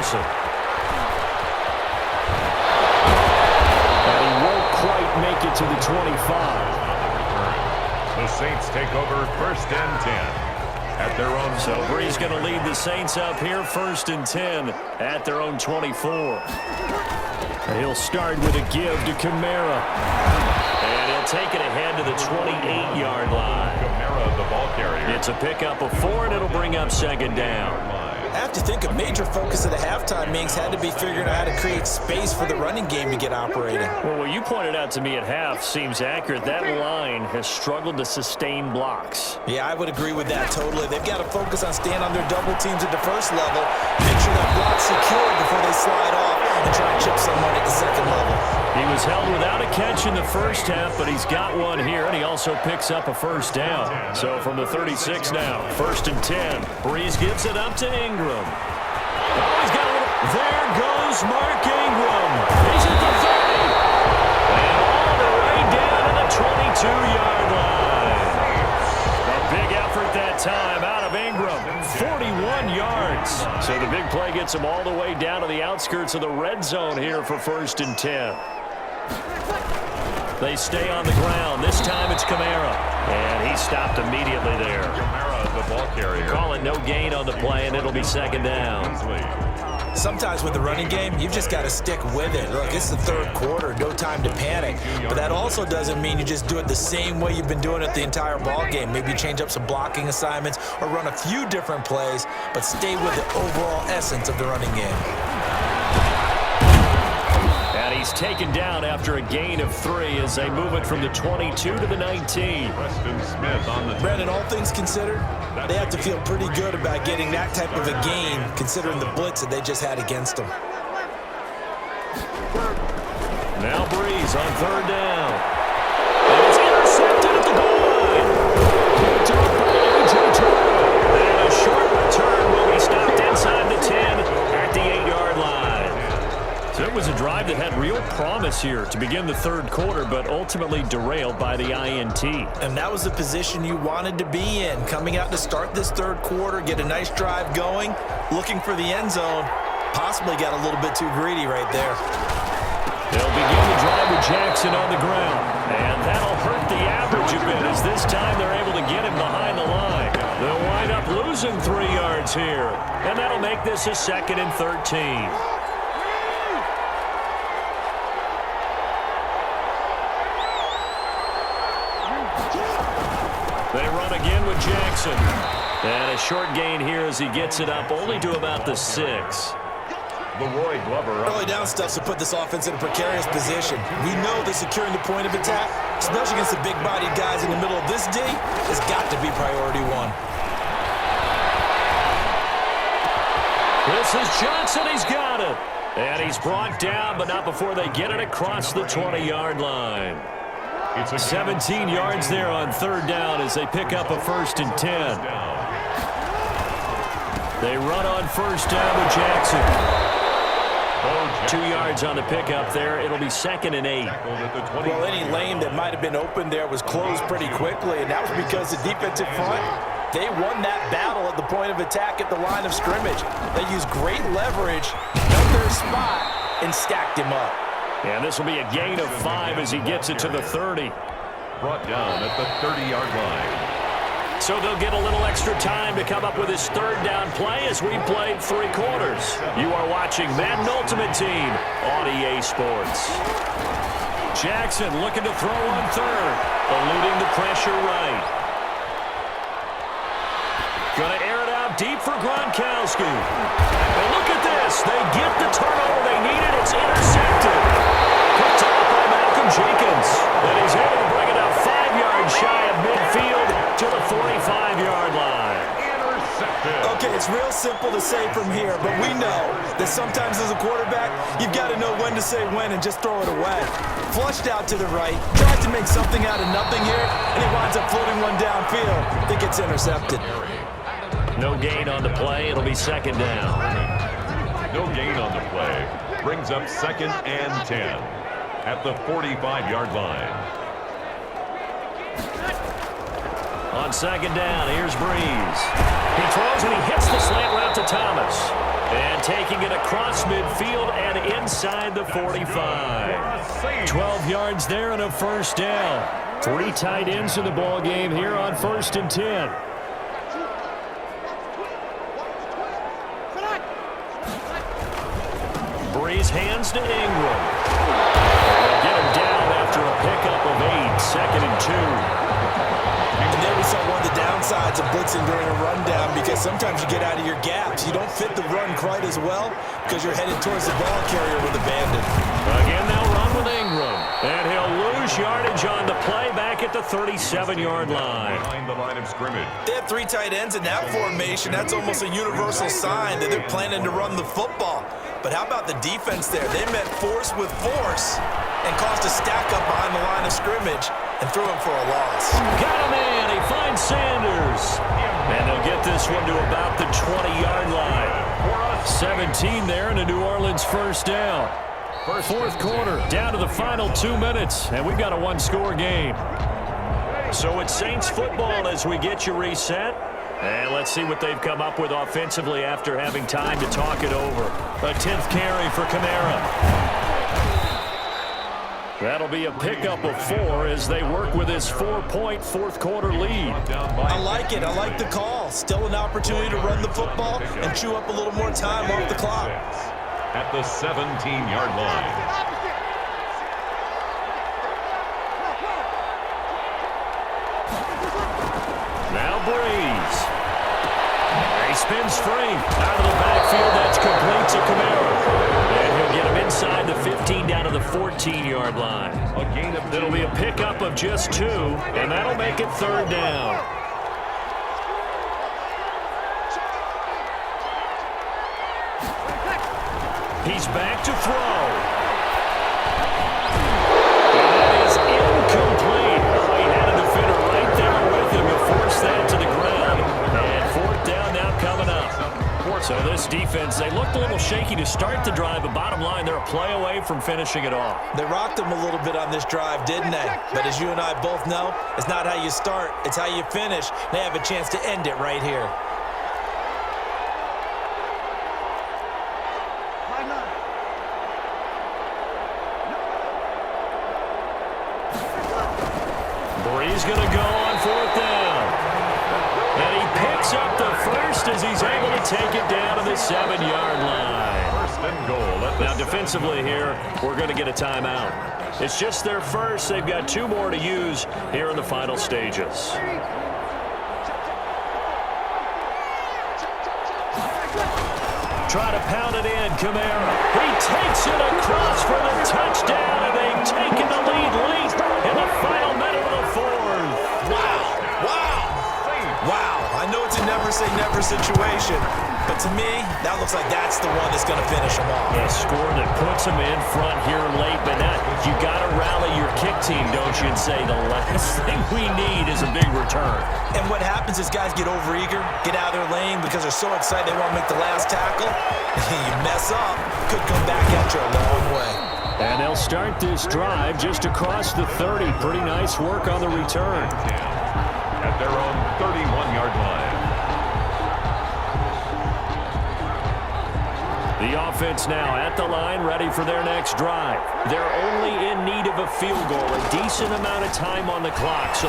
Jefferson. And he won't quite make it to the 25. The Saints take over 1st and 10. At their own. So Brees going to lead the Saints up here 1st and 10 at their own 24. He'll start with a give to Kamara. And he'll take it ahead to the 28-yard line. Kamara, the ball carrier. It's a pickup of 4, and it'll bring up 2nd down. I have to think a major focus of the halftime meetings had to be figuring out how to create space for the running game to get operating. Well, what you pointed out to me at half seems accurate. That line has struggled to sustain blocks. Yeah, I would agree with that totally. They've got to focus on staying on their double teams at the first level, make sure that block's secured before they slide off and try and chip someone at the second level. He was held without a catch in the first half, but he's got one here, and he also picks up a 1st down. So from the 36 now, 1st and 10. Brees gives it up to Ingram. Oh, he's got a little. There goes Mark Ingram. He's at the 30. And all the way down to the 22-yard line. A big effort that time out of Ingram. 41 yards. So the big play gets him all the way down to the outskirts of the red zone here for 1st and 10. They stay on the ground. This time it's Kamara. And he stopped immediately there. Kamara, the ball carrier. Call it no gain on the play, and it'll be 2nd down. Sometimes with the running game, you've just got to stick with it. Look, it's the 3rd quarter, no time to panic. But that also doesn't mean you just do it the same way you've been doing it the entire ball game. Maybe change up some blocking assignments or run a few different plays, but stay with the overall essence of the running game. And he's taken down after a gain of 3 as they move it from the 22 to the 19. Preston Smith on the. Brandon, all things considered, they have to feel pretty good about getting that type of a gain, considering the blitz that they just had against them. Now Brees on 3rd down. And it's intercepted at the goal line. Picked up by A.J. Terrell. And a short return will be stopped inside the 10 at the 8-yard line. So it was a drive that had real promise here to begin the 3rd quarter, but ultimately derailed by the INT. And that was the position you wanted to be in, coming out to start this 3rd quarter, get a nice drive going, looking for the end zone. Possibly got a little bit too greedy right there. They'll begin the drive with Jackson on the ground, and that'll hurt the average a bit as this time they're able to get him behind the line. They'll wind up losing 3 yards here, and that'll make this a 2nd and 13. They run again with Jackson. And a short gain here as he gets it up only to about the 6. Leroy Glover. Early down stuff to put this offense in a precarious position. We know that securing the point of attack, especially against the big-bodied guys in the middle of this D, has got to be priority 1. This is Johnson. He's got it. And he's brought down, but not before they get it across the 20-yard line. It's 17 yards there on 3rd down as they pick up a 1st and 10. They run on 1st down with Jackson. 2 yards on the pickup there. It'll be 2nd and 8. Well, any lane that might have been open there was closed pretty quickly, and that was because the defensive front, they won that battle at the point of attack at the line of scrimmage. They used great leverage, held their spot, and stacked him up. And this will be a gain of 5 as he gets it to the 30. Brought down at the 30-yard line. So they'll get a little extra time to come up with his 3rd down play as we played 3 quarters. You are watching Madden Ultimate Team on EA Sports. Jackson looking to throw on 3rd, eluding the pressure right. Gonna air it out deep for Gronkowski. And look at this. They get the turnover they needed. It's intercepted. Picked up by Malcolm Jenkins. And he's able to bring it up 5 yards shy of midfield to the 45-yard line. Okay, it's real simple to say from here, but we know that sometimes as a quarterback, you've got to know when to say when and just throw it away. Flushed out to the right, tried to make something out of nothing here, and he winds up floating one downfield. I think it's intercepted. No gain on the play. It'll be 2nd down. No gain on the play. Brings up 2nd and 10 at the 45-yard line. On 2nd down, here's Brees. He throws and he hits the slant route to Thomas. And taking it across midfield and inside the 45. 12 yards there and a first down. 3 tight ends in the ball game here on 1st and 10. Breeze hands to Ingram. Get him down after a pickup of 8. 2nd and 2. And there we saw one of the downsides of blitzing during a rundown, because sometimes you get out of your gaps. You don't fit the run quite as well because you're headed towards the ball carrier with abandon. Again, they'll run with Ingram. And he'll lose yardage on the play back at the 37-yard line. Behind the line of scrimmage. They have 3 tight ends in that formation. That's almost a universal sign that they're planning to run the football. But how about the defense there? They met force with force and caused a stack up behind the line of scrimmage and threw him for a loss. Got him in. He finds Sanders. And they'll get this one to about the 20-yard line. 17 there and a New Orleans first down. 4th quarter, down to the final 2 minutes, and we've got a 1-score game. So it's Saints football as we get you reset. And let's see what they've come up with offensively after having time to talk it over. A 10th carry for Kamara. That'll be a pickup of 4 as they work with this 4-point 4th quarter lead. I like it. I like the call. Still an opportunity to run the football and chew up a little more time off the clock. At the 17-yard line. Now Breeze. He spins free. Out of the backfield, that's complete to Kamara. And he'll get him inside the 15 down to the 14-yard line. A gain of 2. It'll be a pickup of just 2, and that'll make it 3rd down. He's back to throw. And that is incomplete. Oh, he had a defender right there with him to force that to the ground. And 4th down now coming up. So this defense, they looked a little shaky to start the drive, but bottom line, they're a play away from finishing it off. They rocked them a little bit on this drive, didn't they? But as you and I both know, it's not how you start, it's how you finish. They have a chance to end it right here. Breeze going to go on 4th down. And he picks up the first as he's able to take it down to the 7-yard line. 1st and goal. Now, defensively here, we're going to get a timeout. It's just their first. They've got 2 more to use here in the final stages. Try to pound it in, Kamara. He takes it across for the touchdown, and they've taken the lead late in the final minute of the 4th. Wow. I know it's a never-say-never situation, but to me, that looks like that's the one that's going to finish them off. A score that puts them in front here late, but you got to rally your kick team, don't you, and say the last thing we need is a big return. And what happens is guys get overeager, get out of their lane because they're so excited they want to make the last tackle. You mess up, could come back at you a long way. And they'll start this drive just across the 30. Pretty nice work on the return. At their own 31-yard line. The offense now at the line, ready for their next drive. They're only in need of a field goal, a decent amount of time on the clock. So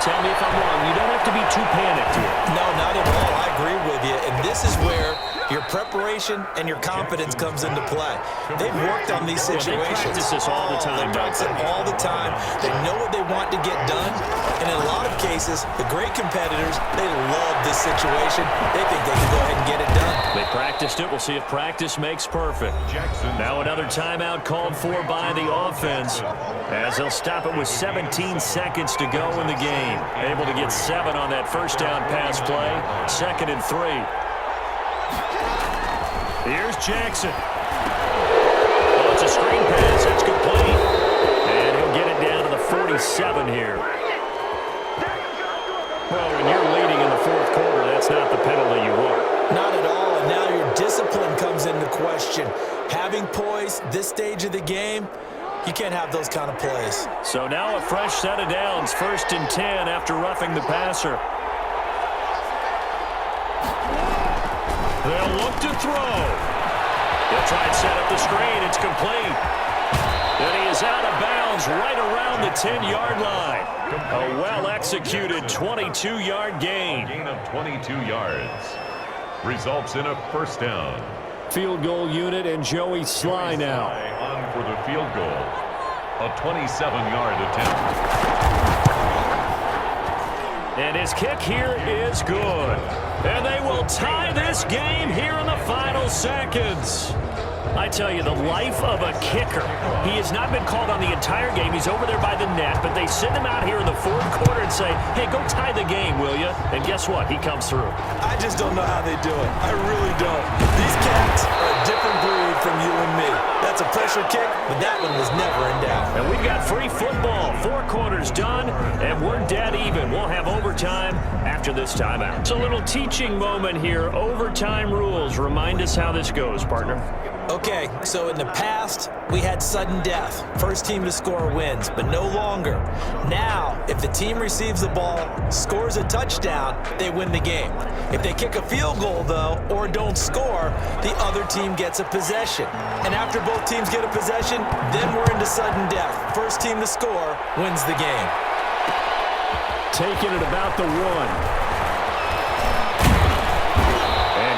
tell me if I'm wrong. You don't have to be too panicked here. No, not at all. I agree with you. And this is where your preparation and your confidence comes into play. They've worked on these situations. They practice this all the time. They practice it all the time. They know what they want to get done. And in a lot of cases, the great competitors, they love this situation. They think they can go ahead and get it done. They practiced it. We'll see if practice makes perfect. Now another timeout called for by the offense as they'll stop it with 17 seconds to go in the game. Able to get 7 on that first down pass play. 2nd and 3. Here's Jackson. Oh, it's a screen pass. It's complete. And he'll get it down to the 47 here. Well, when you're leading in the 4th quarter, that's not the penalty you want. Not at all. And now your discipline comes into question. Having poise this stage of the game, you can't have those kind of plays. So now a fresh set of downs. 1st and 10 after roughing the passer. They'll look to throw. They'll try and set up the screen. It's complete. And he is out of bounds right around the 10-yard line. A well-executed 22-yard gain. Gain of 22 yards. Results in a first down. Field goal unit and Joey Sly now. On for the field goal. A 27-yard attempt. And his kick here is good. And they will tie this game here in the final seconds. I tell you, the life of a kicker. He has not been called on the entire game. He's over there by the net, but they send him out here in the fourth quarter and say, hey, go tie the game, will you? And guess what? He comes through. I just don't know how they do it. I really don't. These cats are a different breed from you and me. That's a pressure kick, but that one was never in doubt. And we've got free football. 4 quarters done, and we're dead even. We'll have overtime after this timeout. It's a little teaching moment here. Overtime rules. Remind us how this goes, partner. Okay, so in the past, we had sudden death. First team to score wins, but no longer. Now, if the team receives the ball, scores a touchdown, they win the game. If they kick a field goal, though, or don't score, the other team gets a possession. And after both teams get a possession, then we're into sudden death. First team to score wins the game. Taking it about the 1.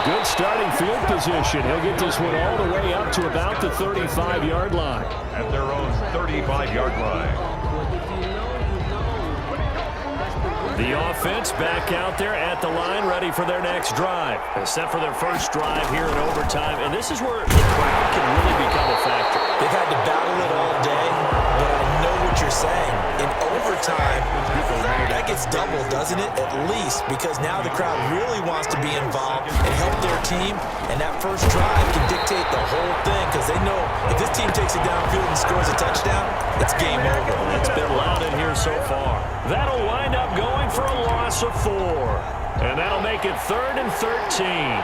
Good starting field position. He'll get this one all the way up to about the 35-yard line. At their own 35-yard line. The offense back out there at the line, ready for their next drive. Set for their first drive here in overtime. And this is where the crowd can really become a factor. They've had to battle it all day, but I know what you're saying. In overtime, that gets doubled, doesn't it? At least, because now the crowd really wants to be involved and help their team, and that first drive can dictate the whole thing, because they know if this team takes it downfield and scores a touchdown, it's game over. It's been loud in here so far. That'll wind up going for a loss of 4, and that'll make it 3rd and 13.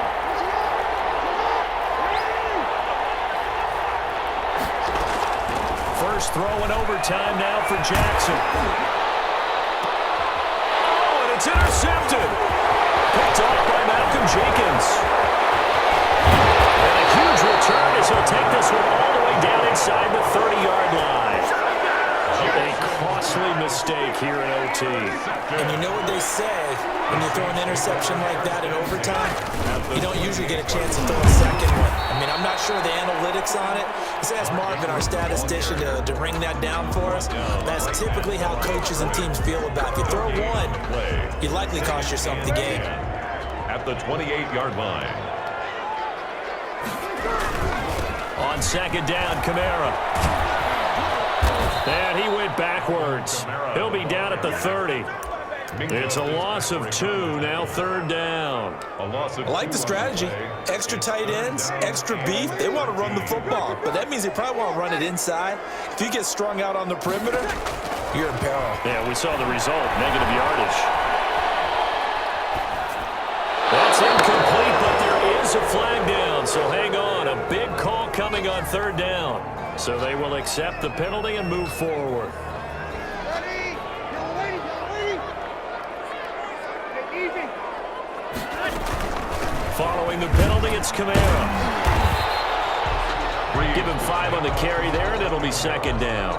First throw in overtime now for Jackson. Oh, and it's intercepted. Picked off by Malcolm Jenkins. And a huge return as he'll take this one all the way down inside the 30-yard line. A costly mistake here in OT. And you know what they say when you throw an interception like that in overtime? You don't usually get a chance to throw a second one. I mean, I'm not sure the analytics on it. Let's ask Marvin, our statistician, to ring that down for us. That's typically how coaches and teams feel about it. If you throw one, you likely cost yourself the game. At the 28-yard line. On second down, Kamara. And he went backwards. He'll be down at the 30. It's a loss of 2, now 3rd down. I like the strategy. Extra tight ends, extra beef. They want to run the football, but that means they probably want to run it inside. If you get strung out on the perimeter, you're in peril. Yeah, we saw the result, negative yardage. That's incomplete, but there is a flag down, so hang on. A big call coming on 3rd down. So they will accept the penalty and move forward. Following the penalty, it's Kamara. Give him 5 on the carry there, and it'll be 2nd down.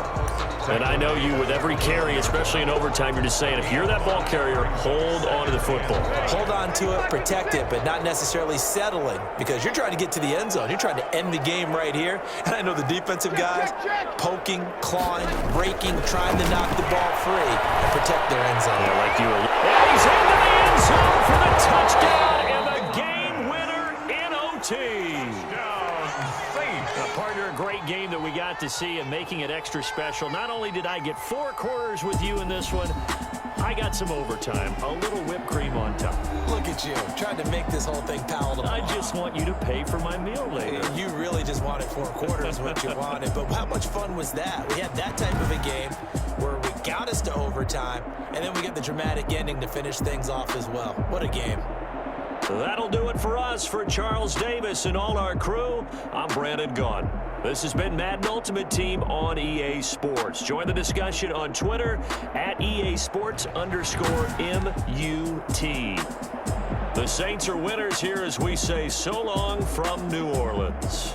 And I know you, with every carry, especially in overtime, you're just saying, if you're that ball carrier, hold on to the football. Hold on to it, protect it, but not necessarily settling, because you're trying to get to the end zone. You're trying to end the game right here. And I know the defensive guys poking, clawing, breaking, trying to knock the ball free and protect their end zone. Yeah, like you were. And he's into the end zone for the touchdown and the game winner in OT. Partner, a great game that we got to see and making it extra special. Not only did I get 4 quarters with you in this one, I got some overtime, a little whipped cream on top. Look at you, trying to make this whole thing palatable. I just want you to pay for my meal later. You really just wanted 4 quarters, what you wanted. But how much fun was that? We had that type of a game where we got us to overtime, and then we get the dramatic ending to finish things off as well. What a game. That'll do it for us. For Charles Davis and all our crew, I'm Brandon Gaudin. This has been Madden Ultimate Team on EA Sports. Join the discussion on Twitter at EA Sports_MUT. The Saints are winners here as we say so long from New Orleans.